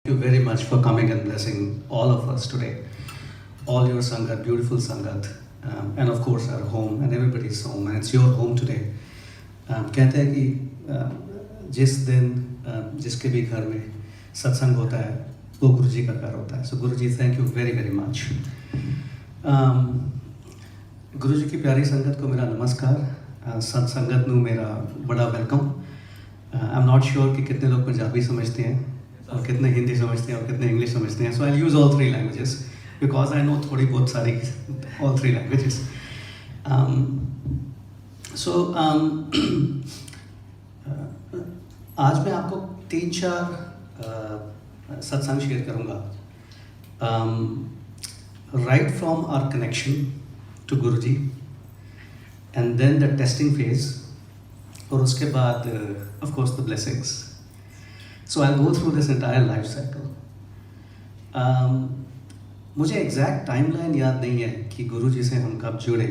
You very much for coming and blessing all of us today. All your Sangat, beautiful Sangat, and of course our home and everybody's home, and it's your home today. कहते हैं कि जिस दिन जिसके भी घर में सत्संग होता है वो गुरु जी का घर होता है. So Guru ji, thank you very very much. गुरु जी की प्यारी संगत को मेरा नमस्कार. सत्संगत नू मेरा बड़ा welcome. I am not sure कि कितने लोग पंजाबी समझते हैं और कितने हिंदी समझते हैं और कितने इंग्लिश समझते हैं. So I use all three languages because I know थोड़ी बहुत सारी ऑल थ्री लैंग्वेजेस. आज मैं आपको 3-4 सत्संग शेयर करूँगा. Right from our connection to Guru ji and then the testing phase, और उसके बाद of course the blessings. So I go through this entire life cycle. मुझे एग्जैक्ट टाइमलाइन याद नहीं है कि गुरु जी से हम कब जुड़े,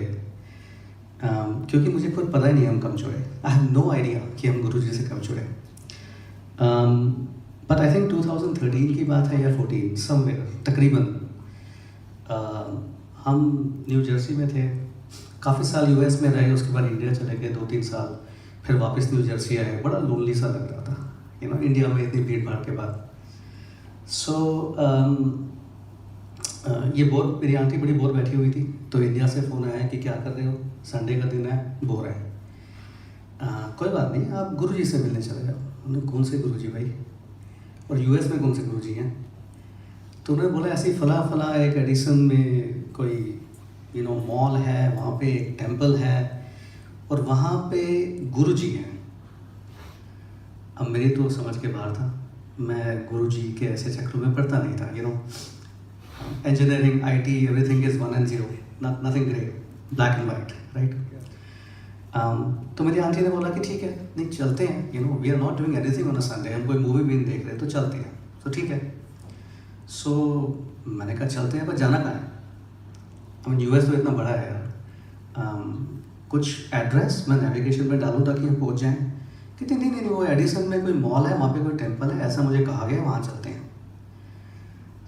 क्योंकि मुझे खुद पता ही नहीं हम कब जुड़े. आई हैव नो आइडिया कि हम गुरु जी से कब जुड़े. बट आई थिंक 2013 की बात है या 14 समवेयर तकरीबन. हम न्यू जर्सी में थे, काफ़ी साल यूएस में रहे, उसके बाद इंडिया चले गए 2-3 साल, फिर वापस न्यू जर्सी आए. बड़ा लोनली सा लग रहा था, यू नो, इंडिया में इतनी भीड़ भाड़ के बाद. सो ये बोर, मेरी आंटी बड़ी बोर बैठी हुई थी, तो इंडिया से फ़ोन आया कि क्या कर रहे हो, संडे का दिन है, बोर है. कोई बात नहीं, आप गुरु जी से मिलने चले जाओ. उन्होंने कौन से गुरु जी भाई, और यूएस में कौन से गुरु जी हैं? तो उन्होंने बोला ऐसे ही फला एक एडिसन में कोई यू नो मॉल है, वहाँ पे एक टेंपल है और वहाँ पे गुरु जी हैं. अब मेरी तो समझ के बाहर था, मैं गुरु जी के ऐसे चक्रों में पढ़ता नहीं था. You know, engineering, IT, everything is 1 and 0, nothing grey, black and white, right. तो मेरी आंटी ने बोला कि ठीक है, नहीं चलते हैं, you know, we are not doing anything on a Sunday, हम कोई मूवी भी नहीं देख रहे, तो चलते हैं. तो ठीक है. सो मैंने कहा चलते हैं, पर जाना कहाँ है? अब यूएस तो इतना बड़ा है यार. कुछ एड्रेस मैं नेविगेशन में डालूँ ताकि हम पहुँच जाएँ. कहते नहीं, वो एडिसन में कोई मॉल है, वहाँ पे कोई टेंपल है, ऐसा मुझे कहा गया, वहाँ चलते हैं.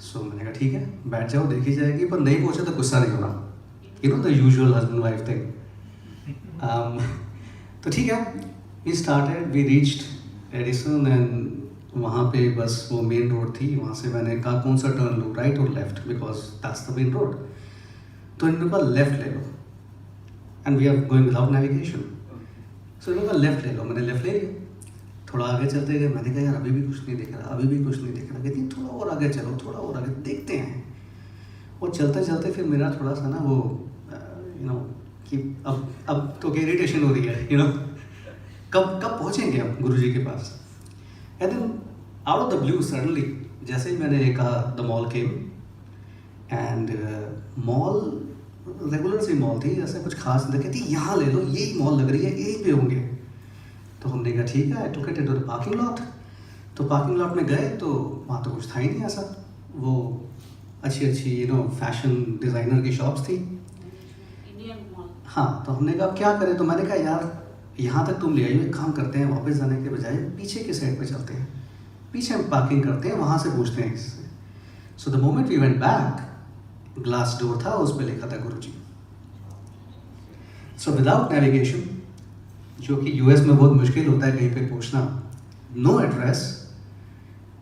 सो मैंने कहा ठीक है, बैठ जाओ, देखी जाएगी, पर नहीं पहुँचे तो गुस्सा नहीं होना. You know the usual husband wife thing. तो ठीक है, we started, we reached Edison and वहाँ पे बस वो मेन रोड थी. वहाँ से मैंने कहा कौन सा टर्न लूँ, राइट और left, because that's the main road. तो इन्होंने कहा लेफ्ट ले लो, and we are going without navigation. So इन्होंने कहा लेफ्ट ले लो, मैंने लेफ्ट ले लिया. थोड़ा आगे चलते गए, मैंने कहा यार अभी भी कुछ नहीं दिख रहा, अभी भी कुछ नहीं दिख रहा. कहती थोड़ा और आगे चलो, थोड़ा और आगे देखते हैं. और चलते चलते फिर मेरा थोड़ा सा ना वो यू नो कि अब तो क्या इरिटेशन हो रही है, यू नो, कब पहुँचेंगे हम गुरु जी के पास. And then out of the blue suddenly, जैसे ही मैंने कहा the mall came, and mall regular सी मॉल थी, ऐसे कुछ खास नहीं. कहती यहाँ ले लो, यही मॉल लग रही है, यहीं पे होंगे. तो हमने कहा ठीक है, I took it into the parking lot. तो पार्किंग लॉट में गए तो वहाँ तो कुछ था ही नहीं ऐसा. वो अच्छी यू नो फैशन डिज़ाइनर की शॉप्स थी. हाँ, तो हमने कहा क्या करें. तो मैंने कहा यार यहाँ तक तुम ले आइए, एक काम करते हैं, वापस जाने के बजाय पीछे की साइड पे चलते हैं, पीछे हम पार्किंग करते हैं, वहाँ से पूछते हैं इससे. So the moment we went back, glass door था, उस पर लिखा था गुरु जी. सो विदाउट नेविगेशन, जो कि यूएस में बहुत मुश्किल होता है कहीं पे पूछना, नो एड्रेस,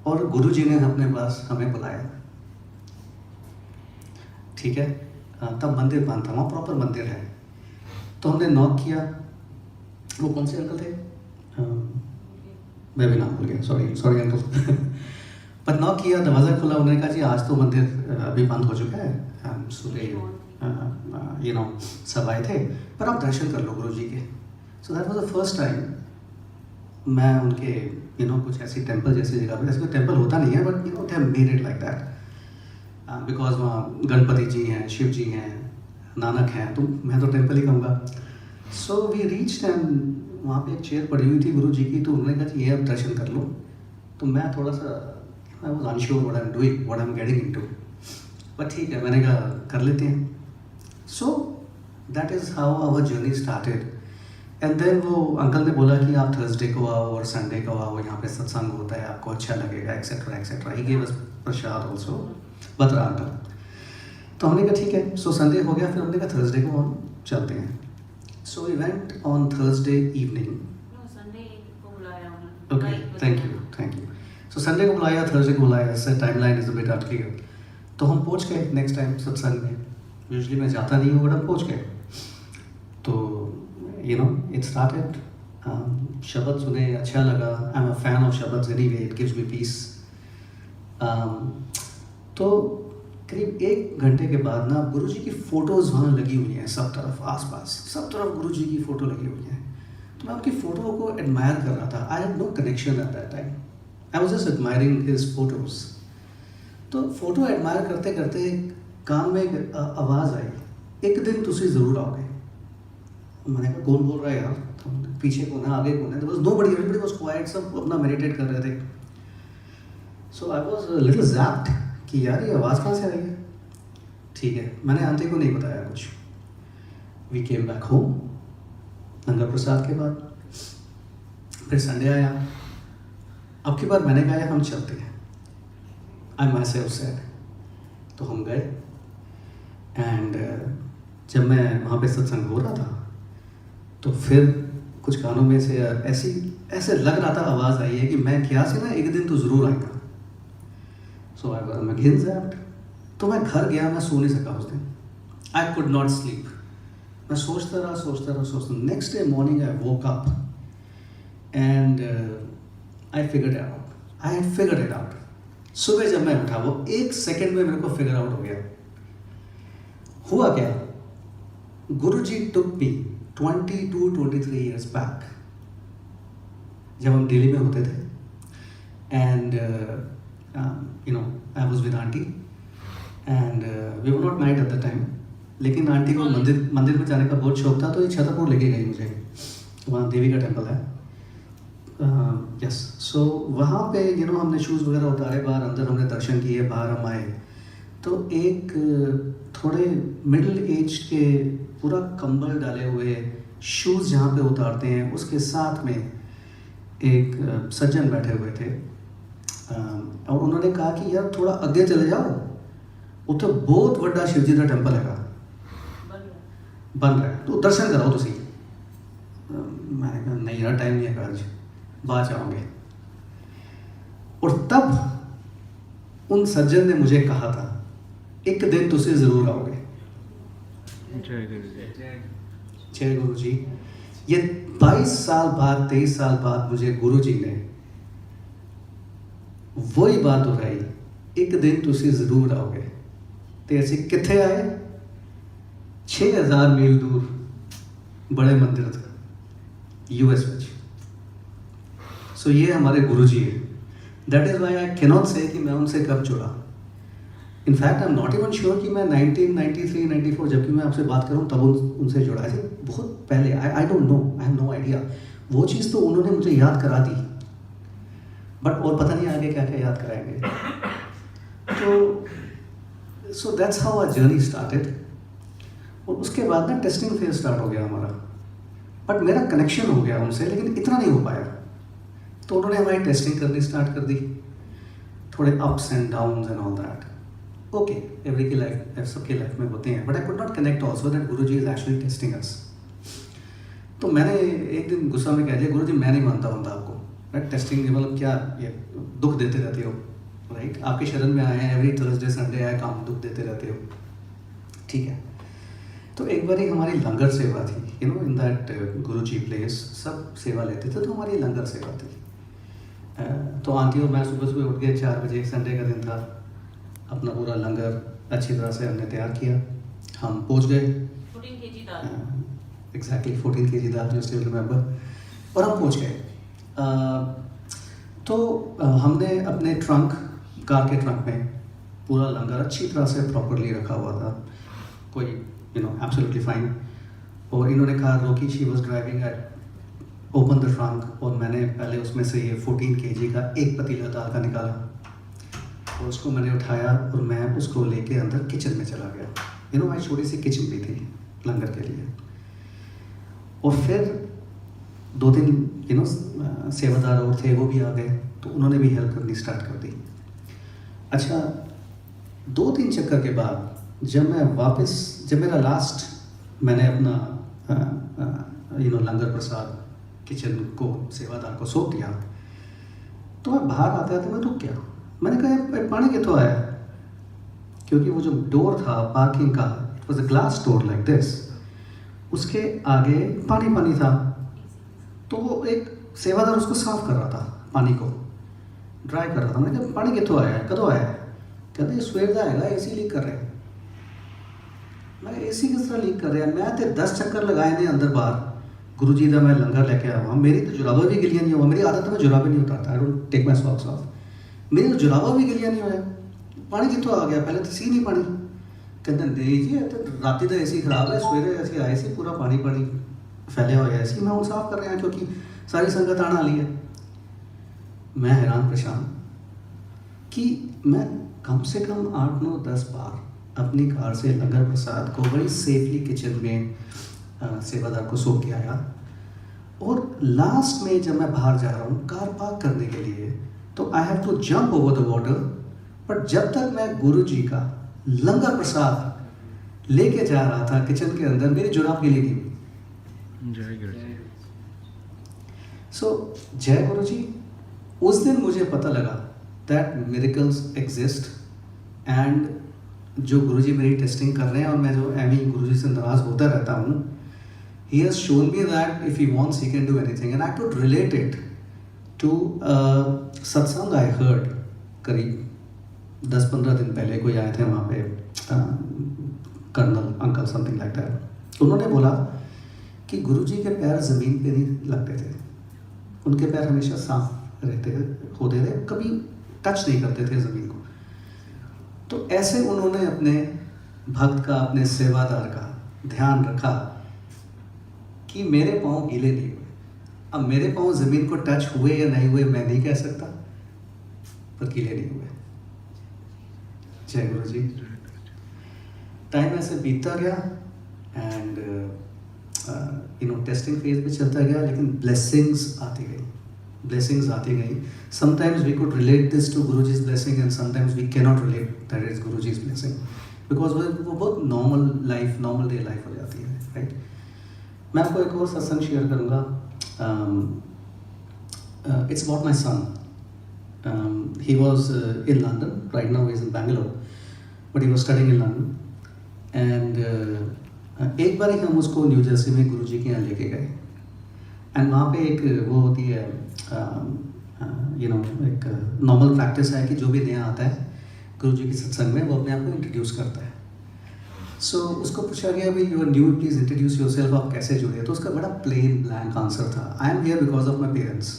और गुरु जी ने अपने पास हमें बुलाया. ठीक है, तब मंदिर बंद था, वहाँ प्रॉपर मंदिर है. तो हमने नॉक किया. वो कौन से अंकल थे, मैं भी नाम भूल गया, सॉरी अंकल. पर नॉक किया, दरवाज़ा खुला. उन्होंने कहा जी आज तो मंदिर अभी बंद हो चुका है, सुबह यू नो सब आए थे, पर आप दर्शन कर लो गुरु जी के. So that was the first time मैं उनके यू नो कुछ ऐसी टेंपल जैसी जगह पे, ऐसे कोई टेंपल होता नहीं है, but you know they have made it like that, because वहाँ गणपति जी हैं, शिव जी हैं, नानक हैं, तो मैं तो टेंपल ही कहूँगा. सो वी रीच्ड एंड वहाँ पे एक चेयर पड़ी हुई थी गुरु जी की. तो उन्होंने कहा कि ये अब दर्शन कर लो. तो मैं थोड़ा सा I was unsure what I am doing, what I am getting into, but ठीक है, मैंने कहा कर लेते हैं. So that is how our journey started. And then वो अंकल ने बोला कि आप थर्सडे को आओ और संडे को आओ, यहाँ पे सत्संग होता है, आपको अच्छा लगेगा, etcetera etcetera. He gave us Prasad also, Batra uncle. तो हमने कहा ठीक है। सो संडे हो गया, फिर हमने कहा थर्सडे को हम चलते हैं। So we went on Thursday evening. Okay, thank you. So Sunday को बुलाया, थर्सडे को बुलाया, ऐसे टाइमलाइन इज अ बिट अटकी। तो हम पहुंच गए नेक्स्ट टाइम सत्संग में। यूजुअली मैं जाता नहीं हूँ, बट हम पहुंच गए। तो यू नो इट स्टार्टेड, शब्द सुने, अच्छा लगा। I am a fan of shabad anyway, it gives me peace. तो करीब 1 घंटे के बाद ना गुरुजी की फ़ोटोज़ वहाँ लगी हुई हैं सब तरफ, आसपास सब तरफ गुरुजी की फ़ोटो लगी हुई है। तो मैं उनकी फ़ोटो को एडमायर कर रहा था। I had no connection at that time, I was just admiring his photos. तो फ़ोटो एडमायर करते करते कान में एक आवाज़ आई, एक दिन तुसी ज़रूर आओगे। मैंने कहा कौन बोल रहा है यार, तो पीछे कौन है, आगे कौन है? तो बस नोबडी, एवरीबॉडी वाज क्वाइट, सब अपना मेडिटेट कर रहे थे। सो आई वाज लिटिल ज़ैप्ड कि यार ये आवाज़ कहाँ से आई है। ठीक है, मैंने आंटी को नहीं बताया कुछ। वी केम बैक होम लंगर प्रसाद के बाद। फिर संडे आया, अब की बार मैंने कहा यार हम चलते हैं। आई माई सेल्फ सेड। तो हम गए एंड जब मैं वहाँ पे सत्संग हो रहा था तो फिर कुछ कानों में से ऐसे लग रहा था, आवाज़ आई है कि मैं क्या से ना एक दिन तो ज़रूर आएगा। सो आई मैं घिन ज़ैप्ड। तो मैं घर गया, मैं सो नहीं सका उस दिन। I could not sleep. मैं सोचता रहा। Next day morning I woke up and I had figured it out. सुबह जब मैं उठा, वो 1 सेकेंड में मेरे को फिगर आउट हो गया। हुआ क्या, गुरुजी टुक मी 22-23 years बैक, जब हम दिल्ली में होते थे। And you know I was with aunty and we were not married at the time. लेकिन आंटी को मंदिर में जाने का बहुत शौक था, तो ये छतरपुर लेके गई मुझे। वहाँ देवी का टेम्पल है। यस, सो वहाँ पे यू नो हमने शूज़ वगैरह उतारे, बाहर अंदर हमने दर्शन किए, बाहर हम आए। तो एक थोड़े मिडिल एज के पूरा कंबल डाले हुए, शूज़ जहाँ पे उतारते हैं उसके साथ में एक सज्जन बैठे हुए थे। और उन्होंने कहा कि यार थोड़ा आगे चले जाओ, उत्थे बहुत बड़ा शिव जी का टेम्पल है बन रहा है, तो दर्शन कराओ तुसी। मैंने कहा नहीं यार, टाइम नहीं है आज, बाद जाओगे। और तब उन सज्जन ने मुझे कहा था, एक दिन तुसी ज़रूर आओगे। जय गुरु जी। ये 22 साल बाद, 23 साल बाद मुझे गुरु जी ने वही बात दोहराई, एक दिन तुसी ज़रूर आओगे। तो ऐसे कितने आए, 6000 मील दूर बड़े मंदिर था यूएस में। सो ये हमारे गुरु जी है। That is why I can not से कि मैं उनसे कब जुड़ा। In fact I am not even sure कि मैं 1993-94 जबकि मैं आपसे बात करूँ तब उनसे जुड़ा है, बहुत पहले। I don't know, I have no idea. वो चीज़ तो उन्होंने मुझे याद करा दी, बट और पता नहीं आगे क्या क्या याद कराएंगे। तो so that's how our journey started. और उसके बाद ना टेस्टिंग फेज स्टार्ट हो गया हमारा, बट मेरा कनेक्शन हो गया उनसे, लेकिन इतना नहीं हो पाया। तो उन्होंने हमारी टेस्टिंग करनी स्टार्ट कर दी, थोड़े ups and downs and all that. Okay, every की लाइफ, सबके लाइफ में होते हैं, but I could not connect also that Guru ji is actually testing अस। तो मैंने एक दिन गुस्सा में कह दिया, गुरु जी मैं नहीं मानता हूँ आपको, राइट? टेस्टिंग मतलब क्या, ये दुख देते रहते हो, राइट? आपके शरण में आए हैं, एवरी थर्सडे संडे आए, काम दुख देते रहते हो, ठीक है। तो एक बार हमारी लंगर सेवा थी, you know, in that Guru ji place सब सेवा लेते थे, तो हमारी लंगर सेवा थी। तो आंटी और मैं सुबह सुबह उठ गए 4 बजे, संडे का दिन था। अपना पूरा लंगर अच्छी तरह से हमने तैयार किया, हम पहुंच गए। 14 kg दाल, एग्जैक्टली 14 kg दाल, जो स्टिल रिमेंबर। और हम पहुंच गए। तो हमने अपने ट्रंक, कार के ट्रंक में पूरा लंगर अच्छी तरह से प्रॉपरली रखा हुआ था, कोई यू नो एब्सोल्युटली फाइन। और इन्होंने कहा रोकी, she was driving, eight open the trunk, और मैंने पहले उसमें से ये 14 kg का एक पतीला दाल का निकाला, और उसको मैंने उठाया और मैं उसको लेके अंदर किचन में चला गया। यू नो, हमारी छोटी सी किचन भी थी लंगर के लिए। और फिर 2-3 सेवादार और थे, वो भी आ गए, तो उन्होंने भी हेल्प करनी स्टार्ट कर दी। अच्छा, 2-3 चक्कर के बाद जब मेरा लास्ट मैंने अपना लंगर प्रसाद किचन को सेवादार को सौंप दिया, तो मैं बाहर आते आते मैं रुक गया। मैंने कहा पानी कितों आया, क्योंकि वो जो डोर था पार्किंग का, it was a glass door like this, उसके आगे पानी था। तो वो एक सेवादार उसको साफ कर रहा था, पानी को ड्राई कर रहा था। मैंने कहा पानी कितों आया, कदों आया? कहते सवेर का है, AC लीक कर रहे हैं। मैं AC किस तरह लीक कर रहे हैं? मैं तो 10 चक्कर लगाए ने अंदर बाहर, गुरु जी का मैं लंगर लेके आया वहाँ, मेरी तो जुराबा भी गिलियाँ नहीं हुआ। मेरी आदत है मैं जुराबे नहीं उतारता, I don't take my socks off. मेरी तो जुराबा भी गिलियाँ नहीं होया, पानी कितों आ गया? पहले तो सी नहीं पानी। कहते नहीं जी, तो राती तो AC खराब है, सवेरे ऐसे आए सी पूरा पानी फैले हुआ है AC, मैं हूँ साफ कर रहे हैं क्योंकि सारी संगत आने वाली है। मैं हैरान परेशान कि मैं कम से कम 8-9-10 बार अपनी कार से लंगर प्रसाद को बड़ी सेफली किचन में सेवादार को सौंप के आया, और लास्ट में जब मैं बाहर जा रहा हूँ कार पार्क करने के लिए, तो I have to jump over the water. But जब तक मैं गुरु जी का लंगर प्रसाद लेके जा रहा था किचन के अंदर, मेरी जुराब गिली नहीं हुई। जय गुरु जी। सो जय गुरु जी। उस दिन मुझे पता लगा दैट मिरेकल्स एग्जिस्ट, एंड जो गुरु जी मेरी टेस्टिंग कर रहे हैं, और मैं जो एमी गुरु जी से नाराज होता रहता हूँ, he has shown me that if he wants he can do anything, and I could relate it to सत्संग I heard करीब 10-15 दिन पहले। कोई आए थे वहाँ पे, colonel uncle something like that. उन्होंने बोला कि गुरु जी के पैर ज़मीन पे नहीं लगते थे, उनके पैर हमेशा साफ होते थे, कभी टच नहीं करते थे ज़मीन को। तो ऐसे उन्होंने अपने भक्त का, अपने सेवादार का ध्यान रखा कि मेरे पाँव गीले नहीं हुए। अब मेरे पाँव ज़मीन को टच हुए या नहीं हुए मैं नहीं कह सकता, पर गीले नहीं हुए। जय गुरु जी। टाइम ऐसे बीतता गया, एंड टेस्टिंग फेज में चलता गया, लेकिन ब्लेसिंग्स आती गई। Sometimes we could relate this to Guru ji's blessing, and sometimes we can not relate that is Guru ji's blessing, because वो बहुत नॉर्मल डे लाइफ हो जाती है, राइट। मैं आपको एक और सत्संग शेयर करूँगा। It's about my son. He was in London, right now he is in Bangalore, but he was studying in London, and एक बार ही हम उसको न्यू जर्सी में गुरु जी के यहाँ लेके गए, एंड वहाँ पे एक वो होती है एक नॉर्मल प्रैक्टिस है कि जो भी नया आता है गुरु जी के सत्संग में, वो अपने आप को इंट्रोड्यूस करता है। सो उसको पूछा गया भाई you are new, please introduce yourself, आप कैसे जुड़े? तो उसका बड़ा प्लेन ब्लैंक आंसर था, I am here because of my parents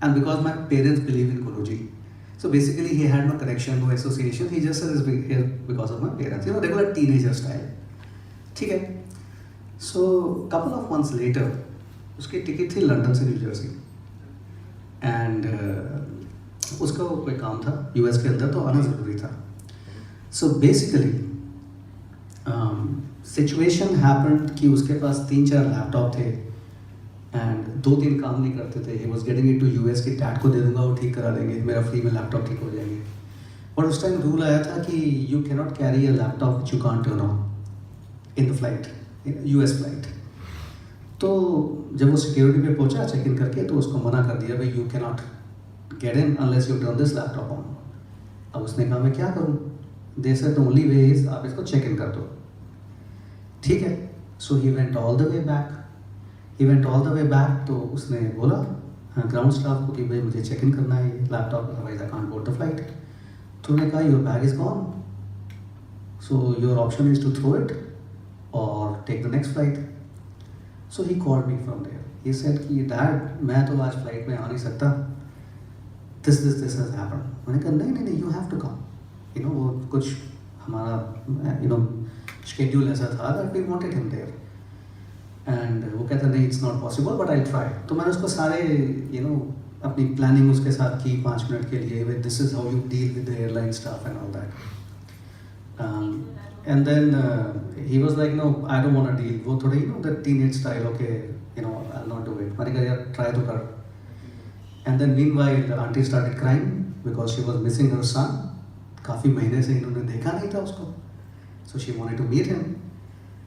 and because my parents believe in Guruji. So basically he had no connection, no association, he just said is here because of my parents, regular teenager style. ठीक है। So couple of months later उसकी ticket थी London से new Jersey, and उसका कोई काम था US के अंदर, तो आना ज़रूरी था। So basically situation happened कि उसके पास 3-4 लैपटॉप थे, एंड 2-3 काम नहीं करते थे। He was getting it to US कि डैड को दे दूंगा, वो ठीक करा देंगे, मेरा फ्री में लैपटॉप ठीक हो जाएंगे। और उस टाइम रूल आया था कि you can not carry a laptop which you can't turn on in the flight, US flight. तो जब वो सिक्योरिटी पे पहुंचा चेक इन करके, तो उसको मना कर दिया भाई you can not get in unless you turn this laptop on. अब उसने कहा मैं क्या करूँ? They said the only way is आप इसको चेक इन कर दो। ठीक है। सो ही वेंट ऑल द वे बैक। तो उसने बोला ग्राउंड स्टाफ को कि भाई मुझे चेक इन करना है ये laptop, otherwise I can't board the flight. तो उन्होंने कहा your bag is gone, so your option is to throw it और take the next flight. So he called me from there, he said कि dad मैं तो आज flight में आ नहीं सकता, दिस हैज हैपेंड। मैंने कहा नहीं यू हैव टू कम, वो कुछ हमारा शेड्यूल ऐसा था that we wanted him there, and वो कहता नहीं it's not possible but I try. तो मैंने उसको सारे अपनी प्लानिंग उसके साथ की 5 मिनट के लिए, this is how you deal with the airline staff and all that. And then he was like, no, I don't want to deal. वो थोड़े that teenage style, okay, I'll not do it. मैंने कहा यार try तो कर. And then meanwhile the auntie started crying because she was missing her son. काफ़ी महीने से इन्होंने देखा नहीं था उसको. So she wanted to meet him.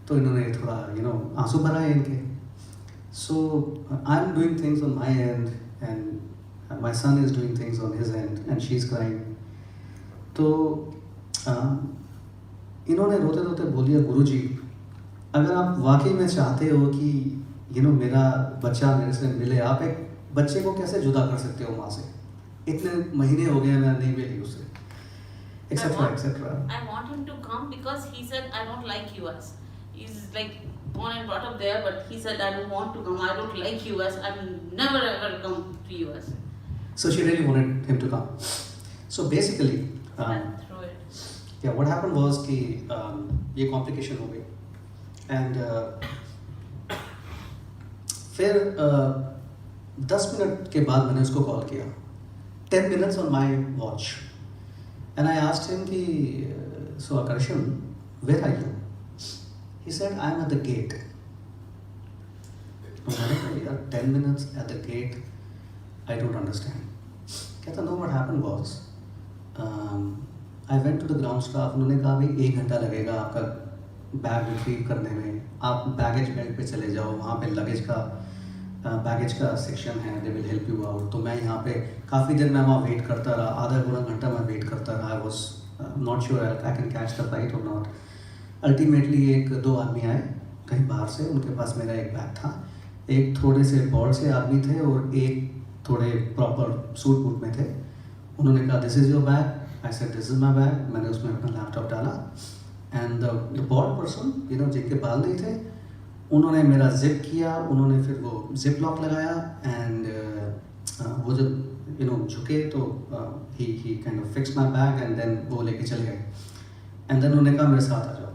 तो इन्होंने थोड़ा आंसू भराए इनके. So I'm doing things on my end and my son is doing things on his end and she's crying. तो इन्होंने रोते रोते बोल दिया, गुरुजी अगर आप वाकई में चाहते हो कि मेरा बच्चा मेरे से मिले, आप एक बच्चे को कैसे जुदा कर सकते हो माँ से? इतने महीने हो गए मैं नहीं मिली उससे, etc etc. I want him to come because he said I don't like US. He's like born and brought up there, but he said I don't want to come. I don't like US. I'm never ever come to US. So she really wanted him to come. So basically, yeah, what happened was कि ये complication हो गई and फिर 10 minute के बाद मैंने उसको call किया, 10 minutes on my watch, and I asked him कि so Akarshan, where are you? He said I'm at the gate. मैंने कहा यार 10 minutes at the gate, I don't understand. कहता no, what happened was I went to the ground staff. उन्होंने कहा भाई 1 घंटा लगेगा आपका बैग रिट्रीव करने में, आप बैगेज बेल्ट पे चले जाओ, वहाँ पे बैगेज का सेक्शन है, they will help you out. तो मैं यहाँ पे काफ़ी देर मैं वहाँ वेट करता रहा, आधा पूरा घंटा मैं वेट करता रहा. I was not sure I can catch the flight और नॉट. अल्टीमेटली 1-2 आदमी आए कहीं बाहर से, उनके पास मेरा एक बैग था, एक थोड़े से बॉर्ड से आदमी थे और एक थोड़े प्रॉपर सूट बूट में थे. उन्होंने कहा this is your bag. I said this is my bag. मैंने उसमें अपना लैपटॉप डाला एंड द बॉर्ड पर्सन जिनके बाल नहीं थे, उन्होंने मेरा जिप किया, उन्होंने फिर वो जिप लॉक लगाया एंड वो जब झुके तो he kind of fix my bag and then वो लेके चले गए एंड देन उन्होंने कहा मेरे साथ आ जाओ.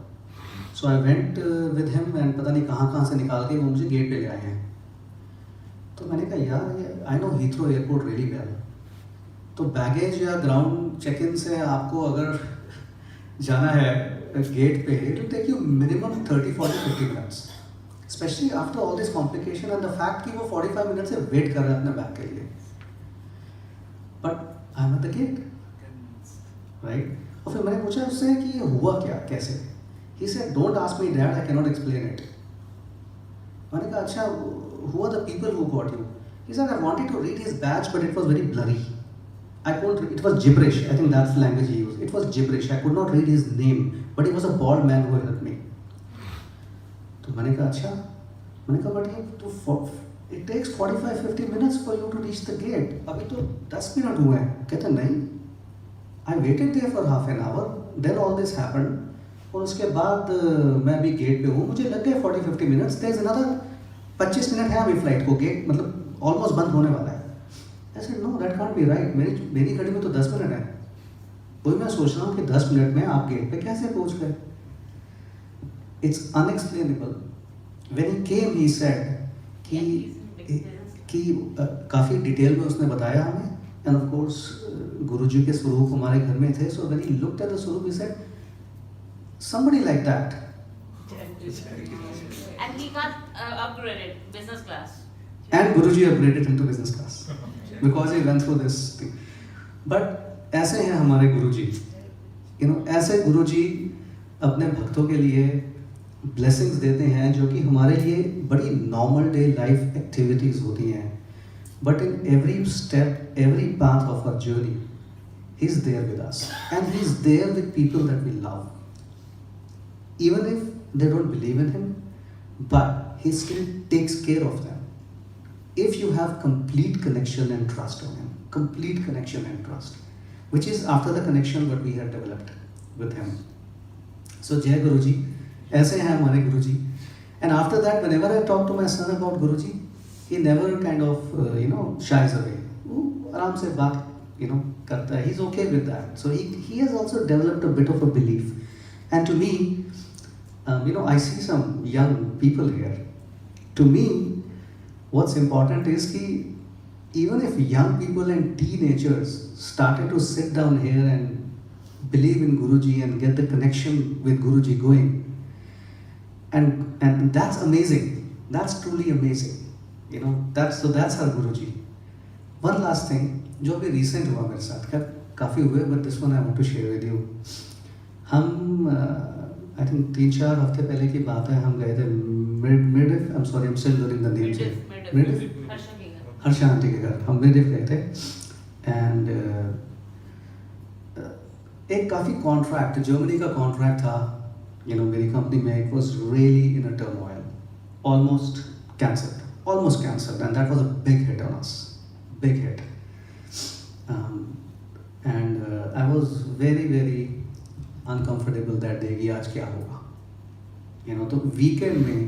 So I went with him and पता नहीं कहाँ से निकाल के वो मुझे गेट पे ले आए हैं. तो मैंने कहा यार I know Heathrow airport really well. तो बैगेज या ग्राउंड चेक इन से आपको अगर जाना है गेट पे, it will take you minimum 30-40-50 minutes, specially after all this complication and the fact कि वो 45 मिनट से वेट कर रहा है अपने बैग के लिए. But I am at the gate, right. और फिर मैंने पूछा उससे कि ये हुआ क्या, कैसे? He said don't ask me dad, I can not explain it. मैंने कहा अच्छा, who are the people who got you? He said I wanted to read his badge but it was very blurry. I couldn't read, it was gibberish. I think that's the language he used. It was gibberish. I could not read his name, but he was a bald man who helped me. तो मैंने कहा अच्छा, मैंने कहा but ये तो it takes 45-50 minutes for you to reach the gate. अभी तो 10 मिनट हुए हैं. कहते नहीं, I waited there for half an hour. Then all this happened. और उसके बाद मैं अभी गेट पे हूँ, मुझे लग गए 40-50 minutes. There's another 25 मिनट है अभी फ्लाइट को, गेट मतलब ऑलमोस्ट बंद होने वाला है. I said no, that can't be right. मेरी घड़ी में तो 10 मिनट है. वही मैं सोच रहा हूँ कि 10 मिनट में आप गेट पे कैसे पहुँच गए. It's unexplainable. When he came, he said कि काफ़ी डिटेल में उसने बताया हमें. And of course गुरुजी के स्वरूप हमारे घर में थे. So when he looked at the स्वरूप, he said somebody like that. And he got upgraded business class. And Guruji upgraded him to business class because he went through this thing. But ऐसे हैं हमारे गुरुजी. ऐसे गुरुजी अपने भक्तों के लिए blessings देते हैं जो कि हमारे लिए बड़ी नॉर्मल डे लाइफ एक्टिविटीज होती हैं. But in every step, every path of our journey, He's there with us. And He's there with people that we love. Even if they don't believe in Him, but He still takes care of them. If you have complete connection and trust on Him, complete connection and trust, which is after the connection what we have developed with Him. So Jai Guruji, ऐसे हैं हमारे गुरुजी. And after that, whenever I talk to my son about Guruji, he never kind of shies away. वो आराम से बात करता है. He's okay with that. So he has also developed a bit of a belief. And to me, I see some young people here. To me, what's important is कि even if young people and teenagers started to sit down here and believe in Guruji and get the connection with Guruji going. And that's amazing. That's truly amazing. You know, that's our Guruji. One last thing, जो अभी recent हुआ मेरे साथ, खैर काफ़ी हुए, but this one I want to share with you. हम I think 3-4 हफ्ते पहले की बात है, हम गए थे मिडिफ, I'm sorry, I'm still learning the names here. मिडिफ हर्षा आंटी के घर हम मिडिफ गए थे, and एक काफ़ी कॉन्ट्रैक्ट, जर्मनी का कॉन्ट्रैक्ट था, you know, मेरी कंपनी में. It was really in a turmoil, almost cancelled, and that was a big hit on us, big hit. And I was very uncomfortable that day कि आज क्या होगा, you know. तो weekend में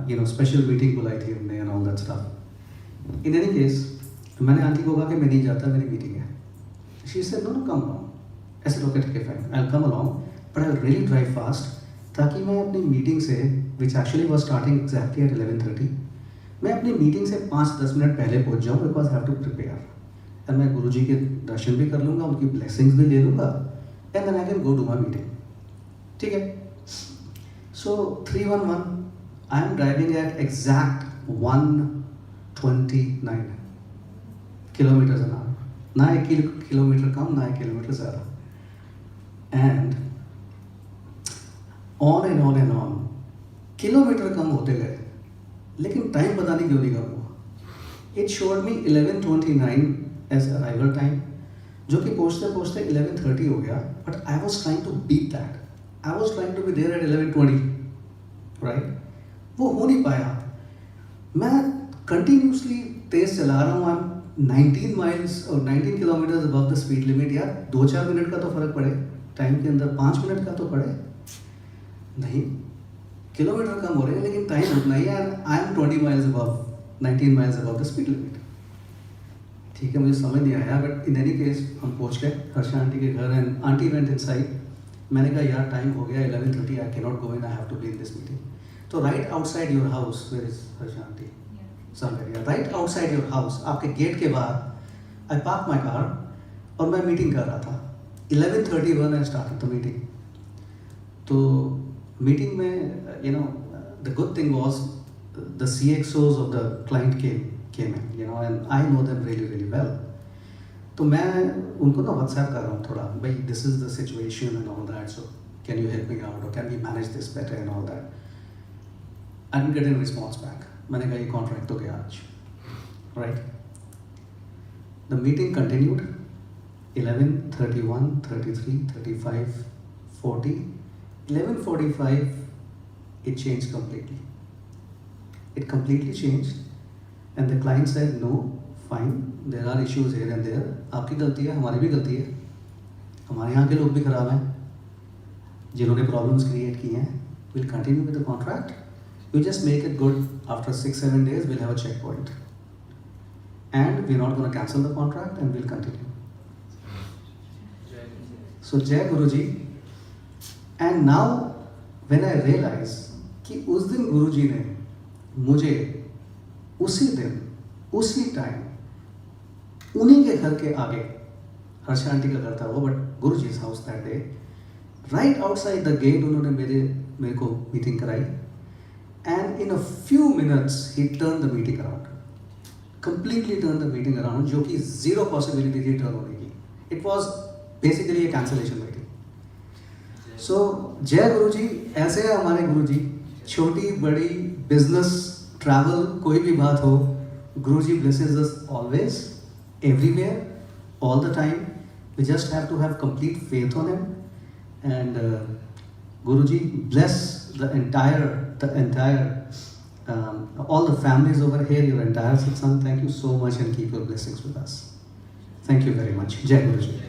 you know special meeting बुलाई थी हमने and all that stuff. In any case, मैंने आंटी को कहा कि मैं नहीं जाता, मेरी मीटिंग है. She said no, come along. I said okay, fine, I'll come along, but I'll really drive fast ताकि मैं अपनी मीटिंग से, which actually was starting exactly at 11:30, मैं अपनी मीटिंग से 5-10 मिनट पहले पहुंच जाऊँ, because I have to prepare. और मैं गुरुजी के दर्शन भी कर लूँगा, उनकी ब्लेसिंग्स भी ले लूँगा, and then I can go to my meeting. ठीक है? So 311, I am driving at exact 129 kilometers an hour. ना 1 किलोमीटर कम, ना 1 किलोमीटर ज़्यादा. And on, किलोमीटर कम होते गए, लेकिन टाइम पता नहीं क्यों नहीं कम हुआ. It showed me 11:29 as arrival time, जो कि पहुँचते 11:30 हो गया. But I was trying to beat that. I was trying to be there at 11:20, right? वो हो नहीं पाया. मैं continuously तेज चला रहा हूँ. I'm 19 miles और 19 kilometers above the speed limit. यार 2-4 मिनट का तो फर्क पड़े टाइम के अंदर, 5 मिनट का तो पड़े नहीं. किलोमीटर कम हो रहे हैं लेकिन टाइम उतना ही है. I am 20 miles above, 19 miles above the speed limit. ठीक है, मुझे समझ नहीं आया, बट इन एनी केस हम पहुंच गए हर्षा आंटी के घर. And aunty went inside. मैंने कहा यार टाइम हो गया 11:30, I can not go in, I have to be in this meeting. तो right outside your house, where is Harsha aunty? Somewhere right outside your house, आपके गेट के बाहर आई पार्क माई कार और मैं मीटिंग कर रहा था. 11:31 आई स्टार्टेड द मीटिंग. तो मीटिंग में you know the good thing was the CXOs of the client came in, you know, and I know them really well. तो मैं उनको ना WhatsApp कर रहा हूँ थोड़ा, भाई this is the situation and all that, so can you help me out or can we manage this better and all that. I didn't get any response back. मैंने कहा ये कॉन्ट्रैक्ट तो गया आज, right? The meeting continued 11:31, 33, 35, 40. 11:45, it changed completely. It completely changed, and the client said, "No, fine. There are issues here and there. आपकी गलती है, हमारी भी गलती है. हमारे यहाँ के लोग भी खराब हैं, जिन्होंने problems create की हैं. We'll continue with the contract. You just make it good. After 6-7 days, we'll have a checkpoint, and we're not going to cancel the contract, and we'll continue." So, Jai Guruji. And now when I realize कि उस दिन गुरुजी ने मुझे उसी दिन उसी time उन्हीं के घर के आगे, हर्षा आंटी का घर था वो, but Guruji's house that day, right outside the gate उन्होंने मेरे को मीटिंग कराई. And in a few minutes he turn the meeting around, completely turn the meeting around, जो कि जीरो पॉसिबिलिटी थी टर्न होने की. It was basically a cancellation meeting. So जय गुरुजी. ऐसे है हमारे गुरुजी. छोटी बड़ी बिजनेस, ट्रैवल, कोई भी बात हो, गुरुजी blesses us always, everywhere, all the time. We just have to have complete faith on him. And Guruji bless the entire all the families over here, your entire satsang. Thank you so much and keep your blessings with us. Thank you very much. Jai Guruji.